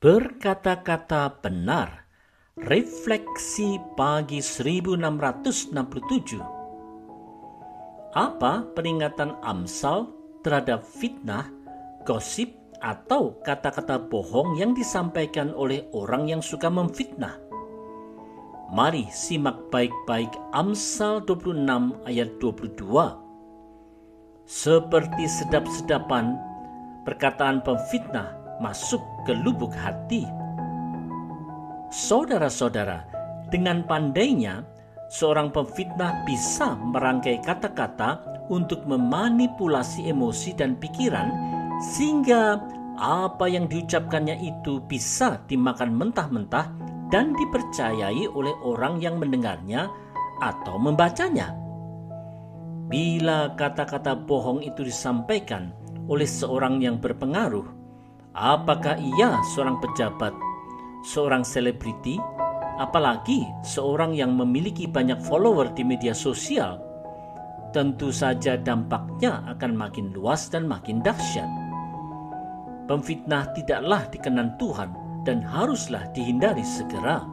Berkata-kata benar. Refleksi pagi 1667. Apa peringatan Amsal terhadap fitnah, gosip, atau kata-kata bohong yang disampaikan oleh orang yang suka memfitnah? Mari simak baik-baik Amsal 26 ayat 22. Seperti sedap-sedapan, perkataan pemfitnah masuk ke lubuk hati. Saudara-saudara, dengan pandainya, seorang pemfitnah bisa merangkai kata-kata untuk memanipulasi emosi dan pikiran, sehingga apa yang diucapkannya itu bisa dimakan mentah-mentah dan dipercayai oleh orang yang mendengarnya atau membacanya. Bila kata-kata bohong itu disampaikan oleh seorang yang berpengaruh, apakah ia seorang pejabat, seorang selebriti, apalagi seorang yang memiliki banyak follower di media sosial, tentu saja dampaknya akan makin luas dan makin dahsyat. Pemfitnah tidaklah dikenan Tuhan dan haruslah dihindari segera.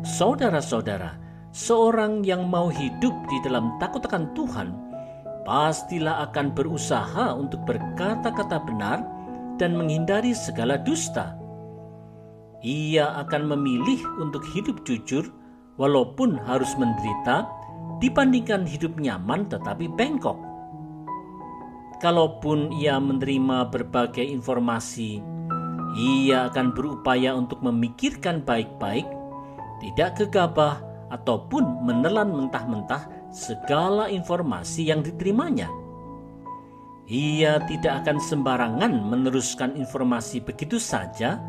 Saudara-saudara, seorang yang mau hidup di dalam takut akan Tuhan pastilah akan berusaha untuk berkata-kata benar dan menghindari segala dusta. Ia akan memilih untuk hidup jujur walaupun harus menderita dibandingkan hidup nyaman tetapi bengkok. Kalaupun ia menerima berbagai informasi, ia akan berupaya untuk memikirkan baik-baik, tidak gegabah ataupun menelan mentah-mentah segala informasi yang diterimanya. Ia tidak akan sembarangan meneruskan informasi begitu saja,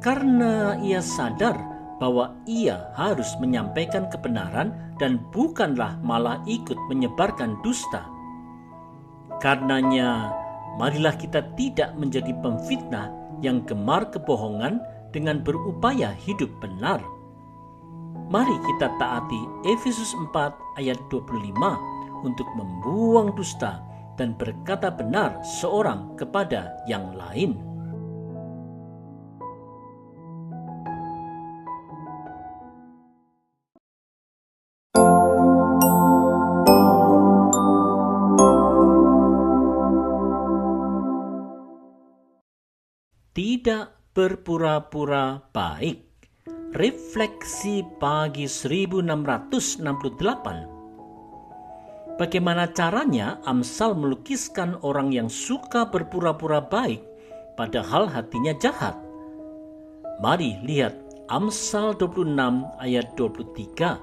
karena ia sadar bahwa ia harus menyampaikan kebenaran dan bukanlah malah ikut menyebarkan dusta. Karenanya, marilah kita tidak menjadi pemfitnah yang gemar kebohongan dengan berupaya hidup benar. Mari kita taati Efesus 4 ayat 25 untuk membuang dusta dan berkata benar seorang kepada yang lain. Tidak berpura-pura baik. Refleksi pagi 1668. Bagaimana caranya Amsal melukiskan orang yang suka berpura-pura baik padahal hatinya jahat? Mari lihat Amsal 26 ayat 23.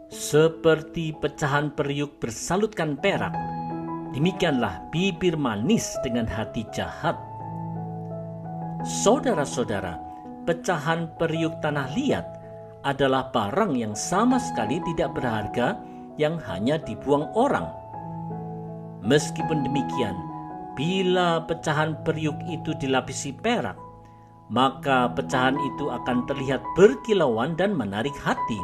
Seperti pecahan periuk bersalutkan perak, demikianlah bibir manis dengan hati jahat. Saudara-saudara, pecahan periuk tanah liat adalah barang yang sama sekali tidak berharga yang hanya dibuang orang. Meskipun demikian, bila pecahan periuk itu dilapisi perak, maka pecahan itu akan terlihat berkilauan dan menarik hati.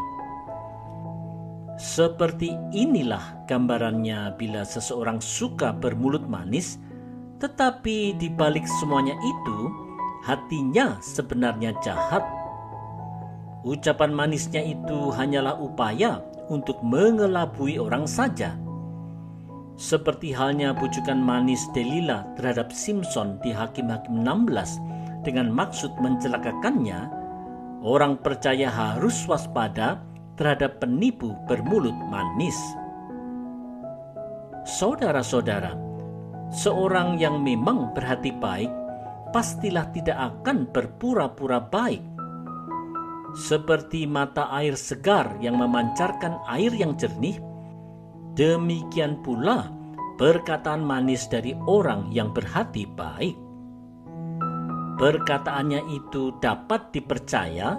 Seperti inilah gambarannya bila seseorang suka bermulut manis, tetapi di balik semuanya itu, hatinya sebenarnya jahat. Ucapan manisnya itu hanyalah upaya untuk mengelabui orang saja. Seperti halnya bujukan manis Delila terhadap Simson di Hakim-Hakim 16 dengan maksud mencelakakannya, orang percaya harus waspada terhadap penipu bermulut manis. Saudara-saudara, seorang yang memang berhati baik pastilah tidak akan berpura-pura baik. Seperti mata air segar yang memancarkan air yang jernih, demikian pula perkataan manis dari orang yang berhati baik. Perkataannya itu dapat dipercaya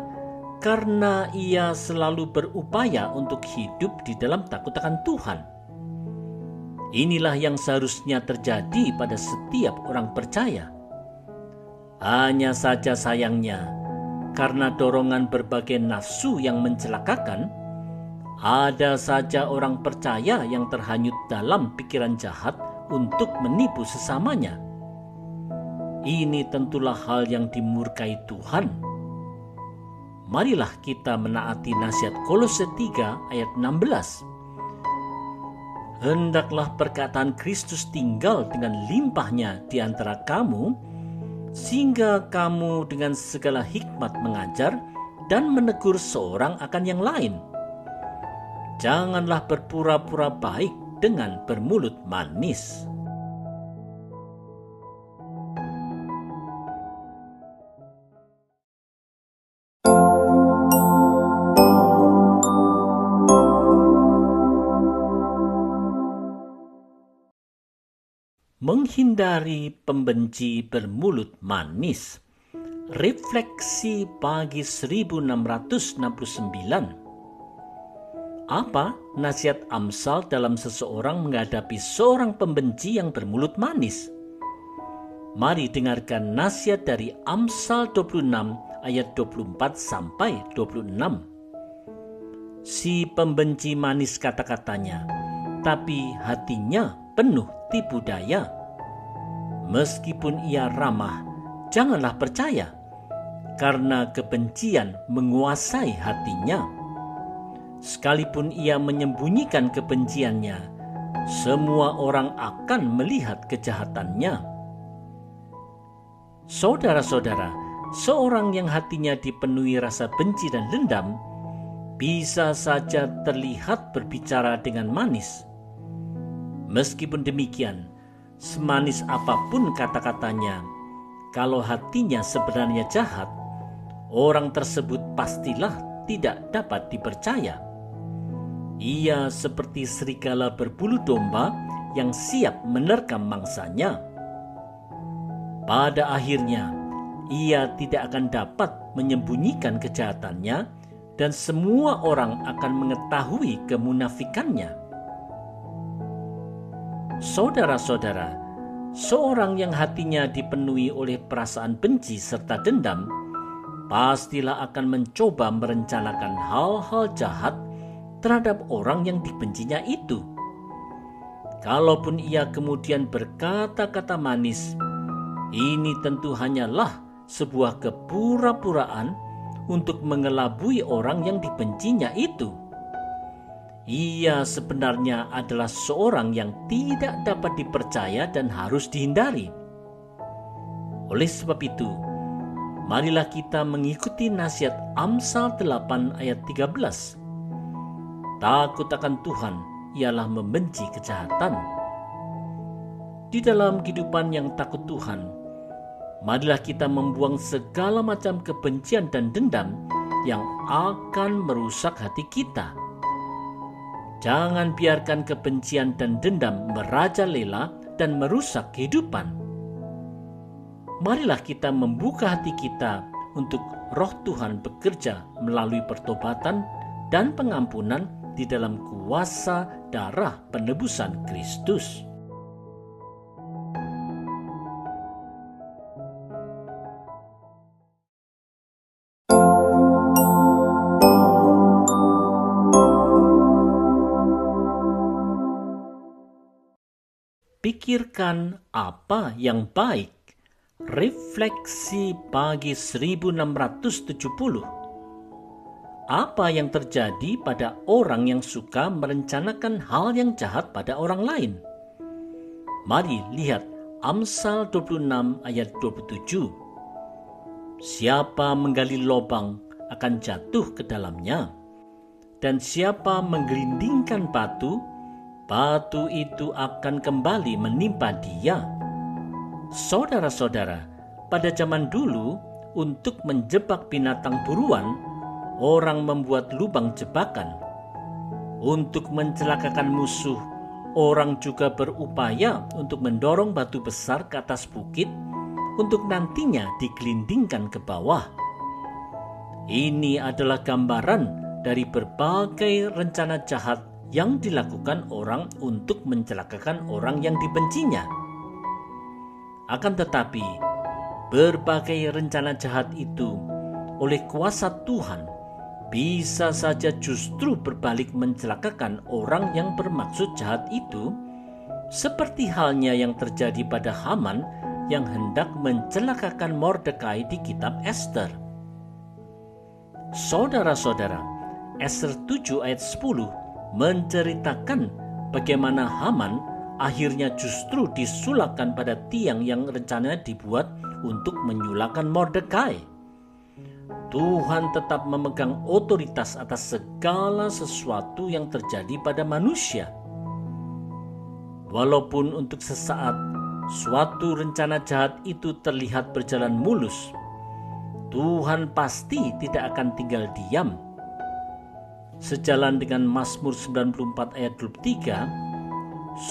karena ia selalu berupaya untuk hidup di dalam takut akan Tuhan. Inilah yang seharusnya terjadi pada setiap orang percaya. Hanya saja sayangnya, karena dorongan berbagai nafsu yang mencelakakan, ada saja orang percaya yang terhanyut dalam pikiran jahat untuk menipu sesamanya. Ini tentulah hal yang dimurkai Tuhan. Marilah kita menaati nasihat Kolose 3 ayat 16. Hendaklah perkataan Kristus tinggal dengan limpahnya di antara kamu, sehingga kamu dengan segala hikmat mengajar dan menegur seorang akan yang lain. Janganlah berpura-pura baik dengan bermulut manis. Menghindari pembenci bermulut manis. Refleksi pagi 1669. Apa nasihat Amsal dalam seseorang menghadapi seorang pembenci yang bermulut manis? Mari dengarkan nasihat dari Amsal 26 ayat 24 sampai 26. Si pembenci manis kata-katanya, tapi hatinya penuh tipu daya. Meskipun ia ramah, janganlah percaya, karena kebencian menguasai hatinya. Sekalipun ia menyembunyikan kebenciannya, semua orang akan melihat kejahatannya. Saudara-saudara, seorang yang hatinya dipenuhi rasa benci dan dendam bisa saja terlihat berbicara dengan manis. Meskipun demikian, semanis apapun kata-katanya, kalau hatinya sebenarnya jahat, orang tersebut pastilah tidak dapat dipercaya. Ia seperti serigala berbulu domba yang siap menerkam mangsanya. Pada akhirnya, ia tidak akan dapat menyembunyikan kejahatannya dan semua orang akan mengetahui kemunafikannya. Saudara-saudara, seorang yang hatinya dipenuhi oleh perasaan benci serta dendam, pastilah akan mencoba merencanakan hal-hal jahat terhadap orang yang dibencinya itu. Kalaupun ia kemudian berkata-kata manis, ini tentu hanyalah sebuah kepura-puraan untuk mengelabui orang yang dibencinya itu. Ia sebenarnya adalah seorang yang tidak dapat dipercaya dan harus dihindari. Oleh sebab itu, marilah kita mengikuti nasihat Amsal 8 ayat 13. Takut akan Tuhan ialah membenci kejahatan. Di dalam kehidupan yang takut Tuhan, marilah kita membuang segala macam kebencian dan dendam yang akan merusak hati kita. Jangan biarkan kebencian dan dendam merajalela dan merusak kehidupan. Marilah kita membuka hati kita untuk Roh Tuhan bekerja melalui pertobatan dan pengampunan di dalam kuasa darah penebusan Kristus. Pikirkan apa yang baik. Refleksi pagi 1670. Apa yang terjadi pada orang yang suka merencanakan hal yang jahat pada orang lain? Mari lihat Amsal 26 ayat 27. Siapa menggali lubang akan jatuh ke dalamnya, dan siapa menggelindingkan batu, batu itu akan kembali menimpa dia. Saudara-saudara, pada zaman dulu, untuk menjebak binatang buruan, orang membuat lubang jebakan. Untuk mencelakakan musuh, orang juga berupaya untuk mendorong batu besar ke atas bukit untuk nantinya digelindingkan ke bawah. Ini adalah gambaran dari berbagai rencana jahat yang dilakukan orang untuk mencelakakan orang yang dibencinya. Akan tetapi, berbagai rencana jahat itu oleh kuasa Tuhan bisa saja justru berbalik mencelakakan orang yang bermaksud jahat itu, seperti halnya yang terjadi pada Haman yang hendak mencelakakan Mordekai di kitab Ester. Saudara-saudara, Ester 7 ayat 10 menceritakan bagaimana Haman akhirnya justru disulakkan pada tiang yang rencananya dibuat untuk menyulakkan Mordekai. Tuhan tetap memegang otoritas atas segala sesuatu yang terjadi pada manusia. Walaupun untuk sesaat suatu rencana jahat itu terlihat berjalan mulus, Tuhan pasti tidak akan tinggal diam. Sejalan dengan Mazmur 94 ayat 23,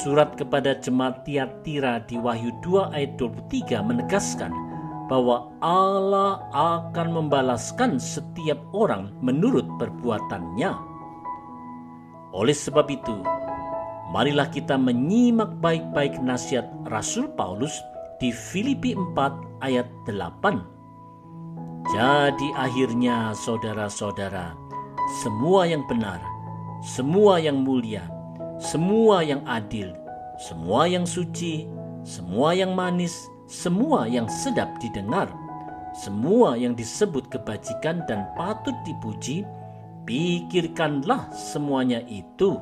surat kepada jemaat Tiatira di Wahyu 2 ayat 23 menegaskan bahwa Allah akan membalaskan setiap orang menurut perbuatannya. Oleh sebab itu, marilah kita menyimak baik-baik nasihat Rasul Paulus di Filipi 4 ayat 8. Jadi akhirnya saudara-saudara, semua yang benar, semua yang mulia, semua yang adil, semua yang suci, semua yang manis, semua yang sedap didengar, semua yang disebut kebajikan dan patut dipuji, pikirkanlah semuanya itu.